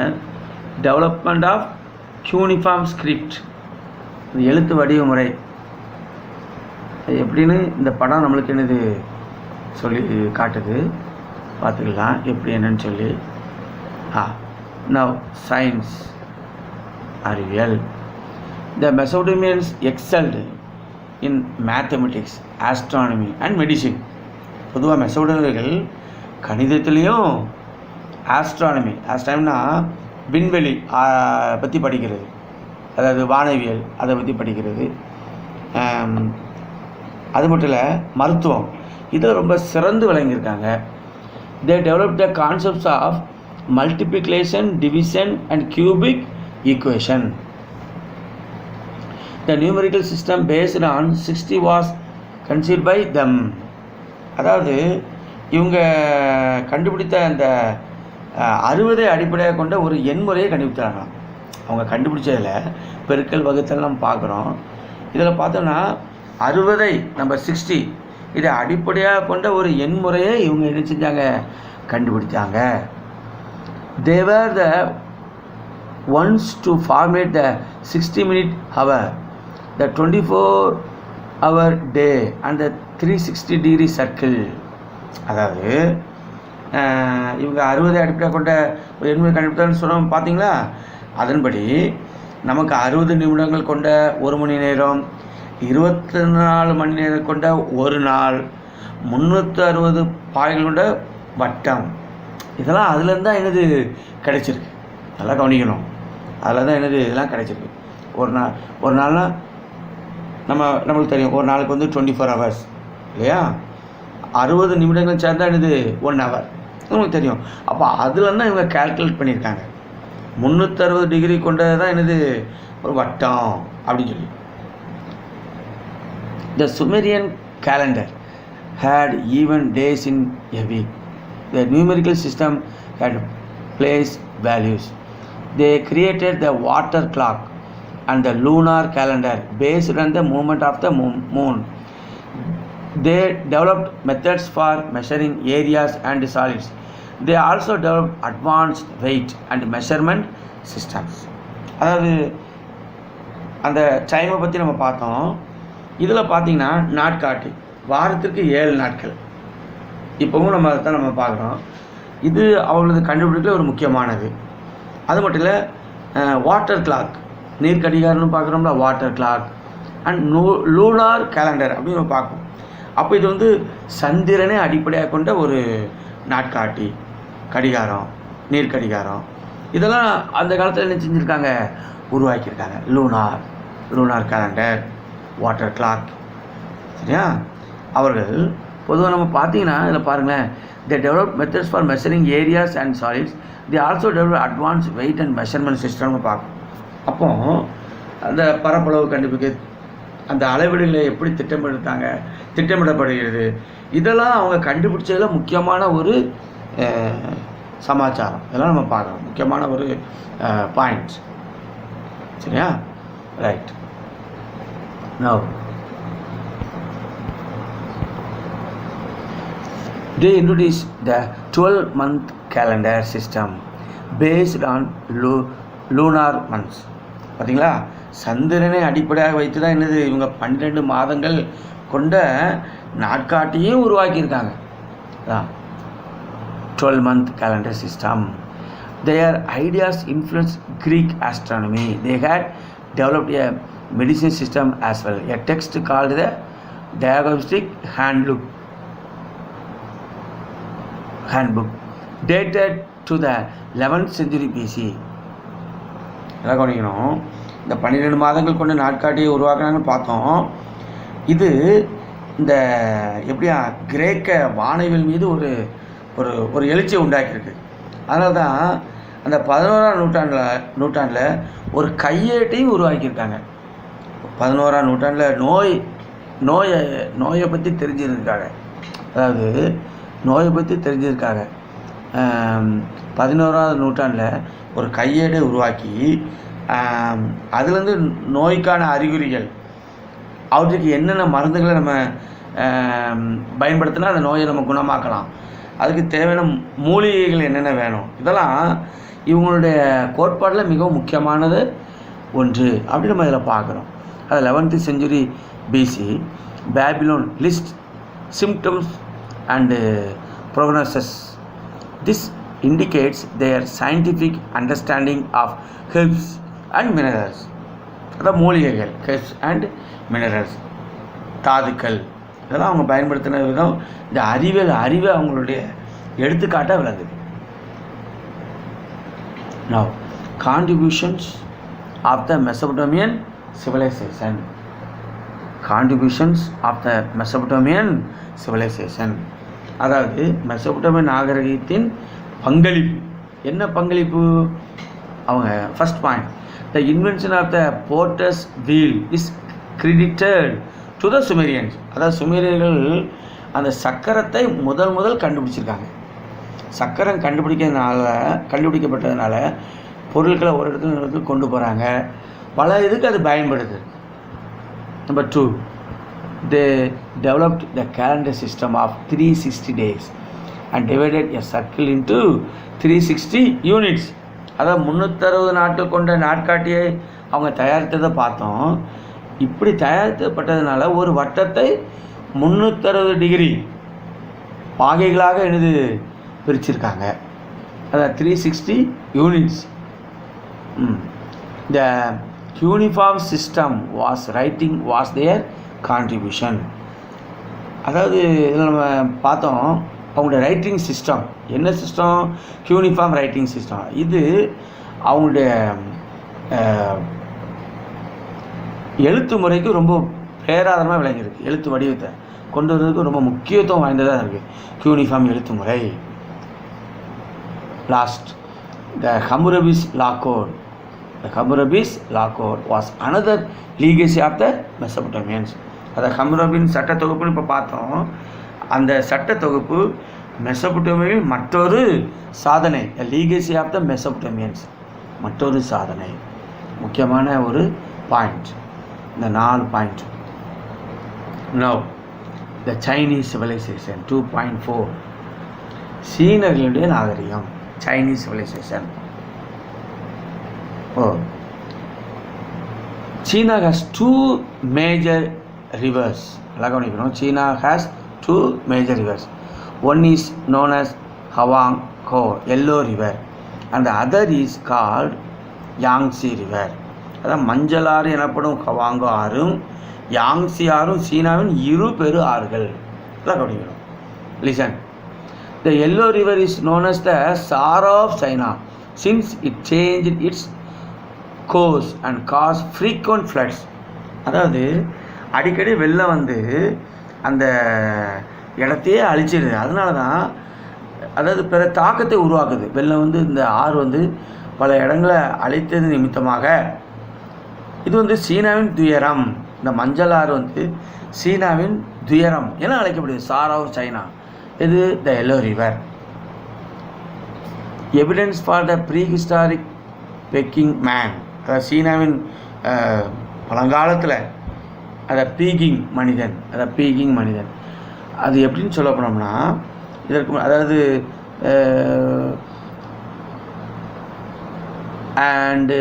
development of cuneiform script, எழுத்து வடிவ முறை எப்படின்னு இந்த படம் நம்மளுக்கு என்னது சொல்லி காட்டுது, பார்த்துக்கலாம் எப்படி என்னன்னு சொல்லி. Now science, அறிவியல். The Mesopotamians excelled in mathematics, astronomy and medicine. பொதுவாக மெசோடோமியர்கள் கணிதத்துலேயும் ஆஸ்ட்ரானமினா விண்வெளி பற்றி படிக்கிறது, அதாவது வானவியல் அதை பற்றி படிக்கிறது. அது மட்டும் இல்லை, மருத்துவம் இதில் ரொம்ப சிறந்து விளங்கியிருக்காங்க. They developed the concepts of multiplication, division and cubic equation. The numerical system based on 60 was conceived by them. அதாவது இவங்க கண்டுபிடித்த அந்த 60 அடிப்படையாக கொண்ட ஒரு எண்முறையை கண்டுபிடிச்சாங்க. அவங்க கண்டுபிடிச்சதில் பெருக்கல் வகுத்தல் நம்ம பார்க்குறோம். இதில் பார்த்தோம்னா 60 நம்பர் 60 இதை அடிப்படையாக கொண்ட ஒரு எண்முறையை இவங்க என்ன செஞ்சாங்க, கண்டுபிடிச்சாங்க. They were the ones to formulate the 60-minute hour, the 24-hour day and the 360-degree circle. அதாவது இவங்க 60 அடிப்படையாக கொண்ட ஒரு எண்முறை கண்டுபிடித்தான்னு சொன்னோம் பார்த்தீங்களா. அதன்படி நமக்கு 60 நிமிடங்கள் கொண்ட ஒரு மணி நேரம், 24 மணி நேரம் கொண்ட ஒரு நாள், 360 பாய்கள் கொண்ட வட்டம், இதெல்லாம் அதுலேருந்து தான் என்னது கிடைச்சிருக்கு. நல்லா கவனிக்கணும், அதில் தான் என்னது இதெல்லாம் கிடைச்சிருக்கு. ஒரு நாள்னா நம்மளுக்கு தெரியும், ஒரு நாளுக்கு வந்து 24 hours இல்லையா. 60 நிமிடங்கள் சேர்ந்தா என்னது 1 hour உங்களுக்கு தெரியும். அப்போ அதில் தான் இவங்க கால்குலேட் பண்ணியிருக்காங்க. 360 டிகிரி கொண்டது தான் என்னது ஒரு வட்டம் அப்படின்னு சொல்லி. The Sumerian calendar had even days in a week. The numerical system had place values. They created the water clock and the lunar calendar based on the movement of the moon. They developed methods for measuring areas and solids. They also developed advanced weight and measurement systems. அதாவது அந்த டைமை பற்றி நம்ம பார்த்தோம். இதில் பார்த்தீங்கன்னா நாட்காட்டி வாரத்திற்கு 7 நாட்கள். இப்போவும் நம்ம அதை தான் நம்ம பார்க்குறோம். இது அவங்களது கண்டுபிடிப்பில் ஒரு முக்கியமானது. அது மட்டும் இல்லை, வாட்டர் கிளாக், நீர் கடிகாரம்னு பார்க்குறோம்ல, water clock and lunar calendar அப்படின்னு நம்ம பார்க்கணும். அப்போ இது வந்து சந்திரனை அடிப்படையாக கொண்ட ஒரு நாட்காட்டி, கடிகாரம், நீர் கடிகாரம், இதெல்லாம் அந்த காலத்தில் என்ன செஞ்சுருக்காங்க, உருவாக்கியிருக்காங்க. லூனார் கேலண்டர், வாட்டர் கிளாக், சரியா. அவர்கள் பொதுவாக நம்ம பார்த்தீங்கன்னா இதில் பாருங்களேன், they developed methods for measuring areas and solids. They also developed advanced weight and measurement system பார்க்கும். அப்போ அந்த பரப்பளவு கண்டுபிடிக்க, அந்த அளவீடுகளை எப்படி திட்டமிடப்படுகிறது, இதெல்லாம் அவங்க கண்டுபிடிச்சதில் முக்கியமான ஒரு சமாச்சாரம். இதெல்லாம் நம்ம பார்க்குறோம், முக்கியமான ஒரு பாயிண்ட்ஸ், சரியா. Right. Now They introduced the 12-month calendar system based on lunar months. பார்த்தீங்களா, சந்திரனை அடிப்படையாக வைத்து தான் என்னது இவங்க 12 மாதங்கள் கொண்ட நாட்காட்டியும் உருவாக்கியிருக்காங்க. 12-month calendar system. Their ideas influenced Greek astronomy. They had developed a medicine system as well. A text called the Diagnostic Handbook dated to the 11th century BC. எல்லாம் கவனிக்கணும். இந்த 12 மாதங்கள் கொண்ட நாட்காட்டியை உருவாக்குனாங்கன்னு பார்த்தோம். இது இந்த எப்படியா கிரேக்க வானவியல் மீது ஒரு ஒரு ஒரு எழுச்சியை உண்டாக்கியிருக்கு. அதனால தான் அந்த 11ஆம் நூற்றாண்டில் ஒரு கையேட்டையும் உருவாக்கியிருக்காங்க. 11ஆம் நூற்றாண்டில் நோயை பற்றி தெரிஞ்சிருக்காங்க. அதாவது நோயை பற்றி தெரிஞ்சிருக்காங்க. 11ஆம் நூற்றாண்டில் ஒரு கையேடை உருவாக்கி அதுலேருந்து நோய்க்கான அறிகுறிகள், அவற்றுக்கு என்னென்ன மருந்துகளை நம்ம பயன்படுத்தினா அந்த நோயை நம்ம குணமாக்கலாம், அதுக்கு தேவையான மூலிகைகள் என்னென்ன வேணும், இதெல்லாம் இவங்களுடைய கோட்பாடில் மிகவும் முக்கியமானது ஒன்று அப்படி நம்ம இதில் பார்க்குறோம். அது 11th century BC Babylon list symptoms and prognosis. This indicates their scientific understanding of herbs and minerals. அதாவது மூலிகைகள், herbs and minerals, தாதுக்கள், இதெல்லாம் அவங்க பயன்படுத்தின விதம் இந்த அறிவை அவங்களுடைய எடுத்துக்காட்டாக விளங்குது. Now, contributions of the Mesopotamian civilization. Contributions of the Mesopotamian civilization. அதாவது மெசொப்பொட்டேமிய நாகரிகத்தின் பங்களிப்பு. என்ன பங்களிப்பு? அவங்க first point, the invention of the potter's wheel is credited to the Sumerians. அதாவது சுமேரியர்கள் அந்த சக்கரத்தை முதல் கண்டுபிடிச்சிருக்காங்க. சக்கரம் கண்டுபிடிக்கப்பட்டதுனால பொருட்களை ஒரு இடத்துல கொண்டு போகிறாங்க, பல இதுக்கு அது பயன்படுது. Number 2, they developed the calendar system of 360 days and divided a circle into 360 units. அதாவது 360 நாட்கள் கொண்ட நாட்காட்டியை அவங்க தயாரித்ததை பார்த்தோம். இப்படி தயாரிக்கப்பட்டதுனால ஒரு வட்டத்தை 360 டிகிரி பாகைகளாக பிரிச்சிருக்காங்க. அதாவது 360 units. The uniform system was their contribution. அதாவது இதில் நம்ம பார்த்தோம் அவங்களுடைய ரைட்டிங் சிஸ்டம். என்ன சிஸ்டம்? Uniform writing system. இது அவங்களுடைய எழுத்து முறைக்கு ரொம்ப பேராதரமாக விளங்கியிருக்கு. எழுத்து வடிவத்தை கொண்டு வரதுக்கு ரொம்ப முக்கியத்துவம் வாய்ந்ததாக இருக்குது யூனிஃபார்ம் எழுத்து முறை. Last, the Hammurabi's law code. The Hammurabi's law code was another legacy of the Mesopotamians. அதை ஹம்முரபின் சட்ட தொகுப்புன்னு இப்போ பார்த்தோம். அந்த சட்ட தொகுப்பு மெசபுட்டோமியாவின் மற்றொரு சாதனை, லீகசி ஆஃப் த மெசபுட்டோமியன்ஸ், மற்றொரு சாதனை. முக்கியமான ஒரு பாயிண்ட், இந்த 4 point. Now the Chinese civilization 2.4. சீனர்களுடைய நாகரிகம், Chinese civilization. China has 2 major rivers. China has 2 major rivers. One is known as Huanghe, Yellow River, and the other is called Yangtze River. அதான் மஞ்சள் ஆறு எனப்படும் ஹவாங்கோ ஆறும் யாங்ஸி ஆறும் சீனாவின் 2 பெரு ஆறுகள். கவனிக்கணும். Listen. The Yellow River is known as the Sorrow of China since it changed its course and caused frequent floods. அதாவது அடிக்கடி வெள்ளம் அந்த இடத்தையே அழிச்சிடுது. அதனால தான் அதாவது பிற தாக்கத்தை உருவாக்குது. வெள்ளம் இந்த ஆறு பல இடங்களை அழித்தது நிமித்தமாக இது சீனாவின் துயரம். இந்த மஞ்சள் ஆறு சீனாவின் துயரம் என அழைக்கப்படுது. Sorrow of China. இது the Yellow River. Evidence for the prehistoric Peking man. அதாவது சீனாவின் பழங்காலத்தில் பீகிங் மனிதன். அது எப்படின்னு சொல்ல போனோம்னா இதற்கு அதாவது and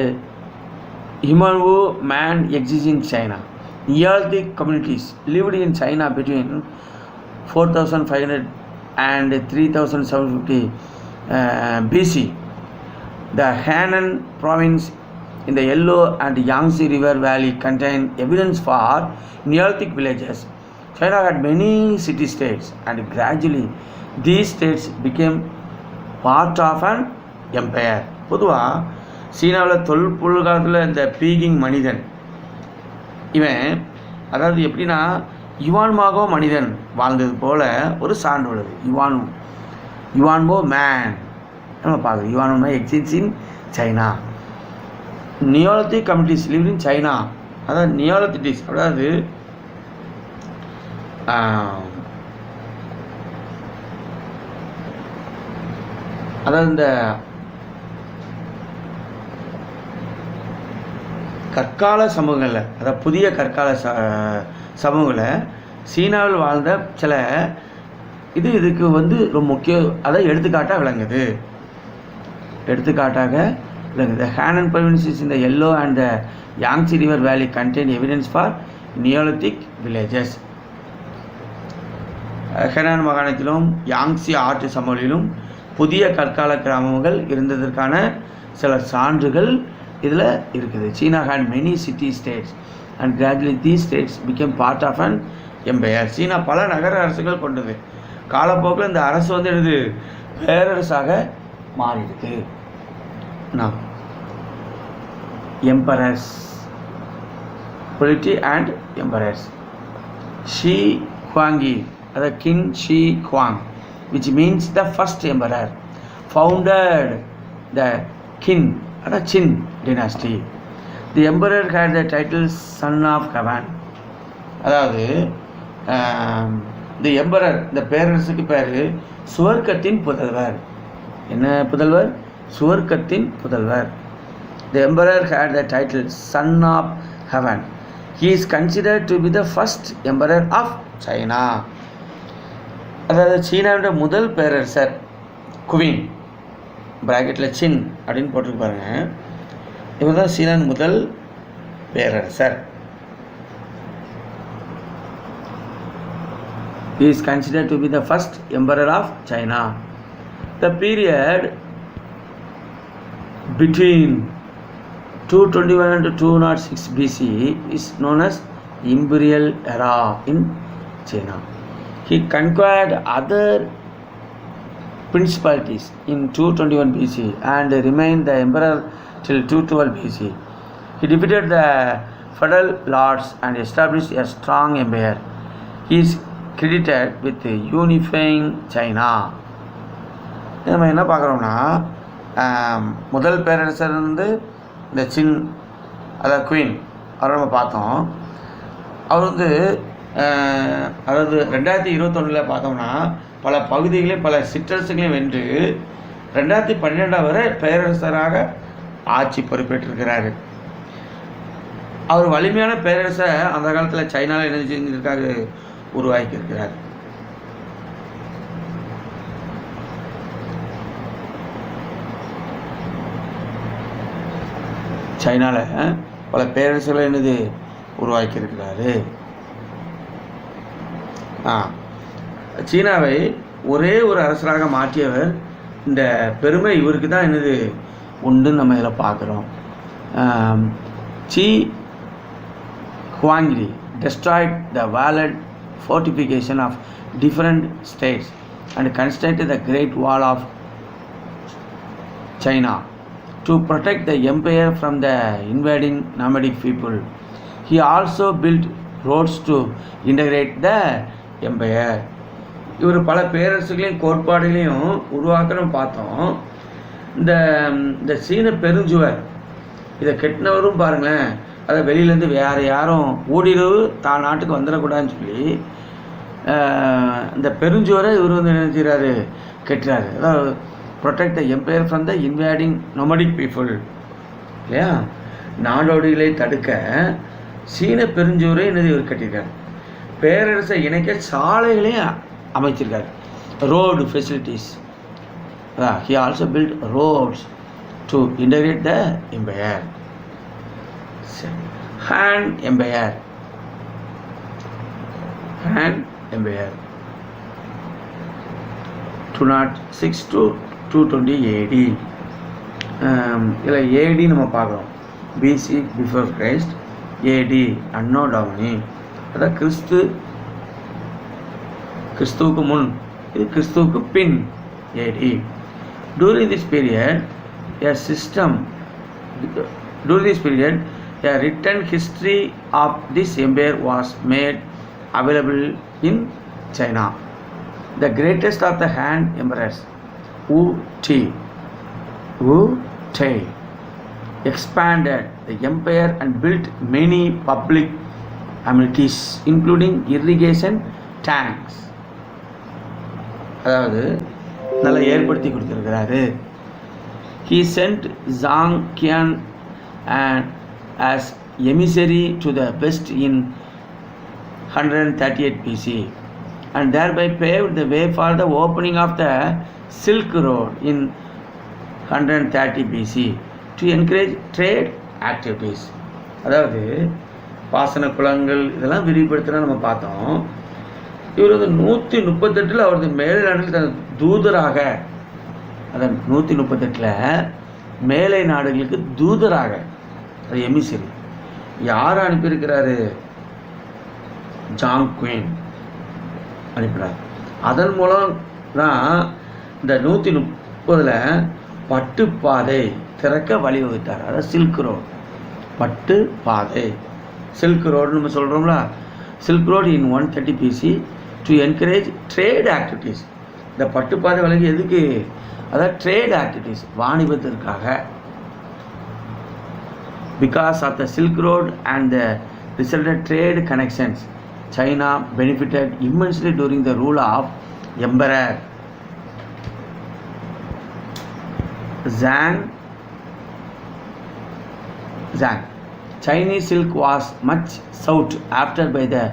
Humanvo man exists in China. Neolithic communities lived in China between 4,500 and 3,750 BC. The Henan province in the Yellow and Yangtze River Valley contain evidence for Neolithic villages. China had many city-states, and gradually these states became part of an empire. பொதுவாக சீனாவில் தொல்பொருள் காலத்தில் இந்த Peking மனிதன் இவன் அதாவது எப்படின்னா யுவான்மாகோ மனிதன் வாழ்ந்தது போல் ஒரு சான்று உள்ளது. யுவான்மோ மேன் நம்ம பார்க்குறோம். Yuanmou exists in China. Neolithic communities live in China. அதாவது நியோலித்திஸ் அதாவது இந்த கற்கால சமூகங்களில் அதாவது புதிய கற்கால சமூகங்களில் சீனாவில் வாழ்ந்த சில இதுக்கு ரொம்ப முக்கிய அதாவது எடுத்துக்காட்டாக விளங்குது. ஹேனன் provinces in the Yellow and the Yangtze River Valley contain evidence for Neolithic villages. Henan மாகாணத்திலும் யாங்ஸி ஆற்று சமவெளியிலும் புதிய கற்கால கிராமங்கள் இருந்ததற்கான சில சான்றுகள் இதில் இருக்குது. சீனா had many city states and gradually these states became part of an empire. சீனா பல நகர அரசுகள் கொண்டது. காலப்போக்கில் இந்த அரசு என்னது பேரரசாக மாறிடுது. Emperors polity and emperors. Shi Huangdi, the King Shi Huang, which means the first emperor, founded the Qin dynasty. The emperor had the title Son of Heaven. அதாவது the emperor இந்த பேரரசுக்கு பேர் சுவர்க்கத்தின் புதல்வர். என்ன புதல்வர்? சுவர்க்கத்தின் புதல்வர். The emperor had the title Son of Heaven. He is considered to be the first emperor of China. அதாவது சீனாவோட முதல் பேரரசர் குவின் பிராக்கெட்டில் சின் அப்படின்னு போட்டுருக்கு பாருங்க. இவர் தான் சீனாவின் முதல் பேரரசர். He is considered to be the first emperor of China. The period between 221 and 206 BC is known as Imperial Era in China. He conquered other principalities in 221 BC and remained the emperor till 212 BC. He defeated the feudal lords and established a strong empire. He is credited with unifying China. நம்ம என்ன பார்க்குறோம்னா முதல் பேரரசர் இந்த சின் அதாவது queen அவரை நம்ம பார்த்தோம். அவர் அதாவது 2021 பார்த்தோம்னா பல பகுதிகளையும் பல சிற்றரசுகளையும் வென்று 2012 வரை பேரரசராக ஆட்சி பொறுப்பேற்றிருக்கிறார். அவர் வலிமையான பேரரசை அந்த காலத்தில் சைனாவில் என்ன செஞ்சிருக்காரு? உருவாக்கியிருக்கிறார். சைனாவில் பல பேரரசுகளை உருவாக்கியிருக்கிறாரு. சீனாவை ஒரே ஒரு அரசராக மாற்றியவர். இந்த பெருமை இவருக்கு தான் உண்டுன்னு நம்ம இதில் பார்க்குறோம். C Huangdi destroyed the walled fortification of different states and constructed the Great Wall of China to protect the empire from the invading nomadic people. He also built roads to integrate the empire. இவர் பல பேரரசுகளையும் கோட்பாடுகளையும் உருவாக்கணும் பார்த்தோம். இந்த சீன பெருஞ்சுவர் இதை கெட்டினவரும் பாருங்களேன், அதை வெளியிலேருந்து வேறு யாரும் ஊடுருவு தான் நாட்டுக்கு வந்துடக்கூடாதுன்னு சொல்லி இந்த பெருஞ்சுவரை இவர் என்ன செய்கிறாரு? கெட்டுறாரு. அதாவது protect the empire from the invading nomadic people இல்லையா? நாடோடிகளை தடுக்க சீன பெருஞ்சுவரை இவர் கட்டியிருக்காரு. பேரரசை இணைக்க சாலைகளையும் அமைச்சிருக்காரு. road facilities. He also built roads to integrate the empire. Han Empire. Han Empire 206 to 220 AD. இதில் ஏடி நம்ம பார்க்குறோம். பிசி பிஃபோர் கிரைஸ்ட், ஏடி அன்னோ டாமினி, அதான் கிறிஸ்துவுக்கு முன், இது கிறிஸ்துவுக்கு பின் ஏடி. During this period a written history of this empire was made available in China. The greatest of the Han emperors, Wu Ti, expanded the empire and built many public amenities including irrigation tanks. அதாவது நல்லா ஏற்படுத்தி கொடுத்துருக்கிறாரு. He sent Zhang Qian and as emissary to the west in 138 BC and thereby paved the way for the opening of the Silk Road in 130 BC to encourage trade activities. அதாவது பாசன குளங்கள் இதெல்லாம் விரிவுபடுத்தினா நம்ம பார்த்தோம். இவர் வந்து 138 அவரது மேலை நாடுகள் தன் தூதராக, அதான் 138 மேலை நாடுகளுக்கு தூதராக, அது எமிசரி யார் அனுப்பியிருக்கிறாரு? ஜாங் குயின் அனுப்பினார். அதன் மூலம் தான் இந்த 130 பட்டுப்பாதை திறக்க வழிவகுத்தார். அதாவது சில்க் ரோடு, பட்டு பாதை, சில்க் ரோடு நம்ம சொல்கிறோம்ல. Silk road in 130 BC to encourage trade activities. இந்த பட்டுப்பாதை வழங்கி எதுக்கு? அதாவது ட்ரேட் ஆக்டிவிட்டீஸ், வாணிபத்திற்காக. Because of the Silk Road and the resultant trade connections, China benefited immensely during the rule of Emperor Zhang. Chinese silk was much sought after by the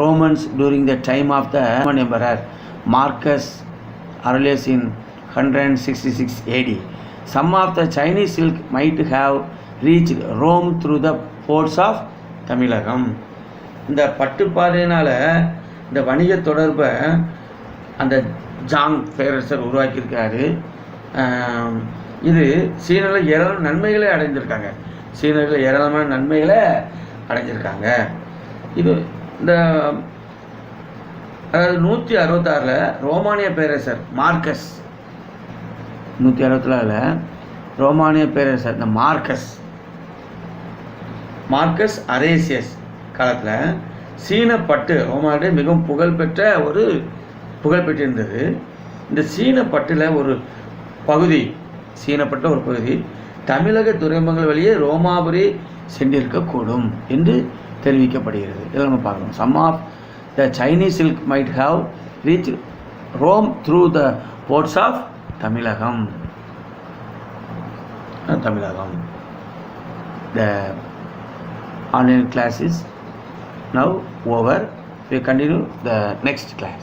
Romans during the time of the Roman Emperor Marcus Aurelius in 166 AD. Some of the Chinese silk might have reached Rome through the ports of Tamilagam. இந்த பட்டுப்பாதையினால் இந்த வணிக தொடர்பை அந்த Jong பேரரசர் உருவாக்கியிருக்காரு. இது சீனர்கள் ஏராளமான நன்மைகளை அடைஞ்சிருக்காங்க. சீனர்கள் ஏராளமான நன்மைகளை அடைஞ்சிருக்காங்க. இது இந்த அதாவது 166 ரோமானிய பேரரசர் மார்க்கஸ், 166 ரோமானிய பேரரசர் இந்த மார்க்கஸ் அரேசியஸ் காலத்தில் சீன பட்டு ரோமானிய மிகவும் புகழ்பெற்றிருந்தது. இந்த சீன பட்டில் ஒரு பகுதி, சீனப்பட்ட ஒரு பகுதி தமிழக துறைமுகங்கள் வழியே ரோமாபுரி சென்றிருக்கக்கூடும் என்று தெரிவிக்கப்படுகிறது. இதில் நம்ம பார்க்கணும். Some of the Chinese silk might have reach Rome through the ports of Tamilagam. The online class is now over. We continue the next class.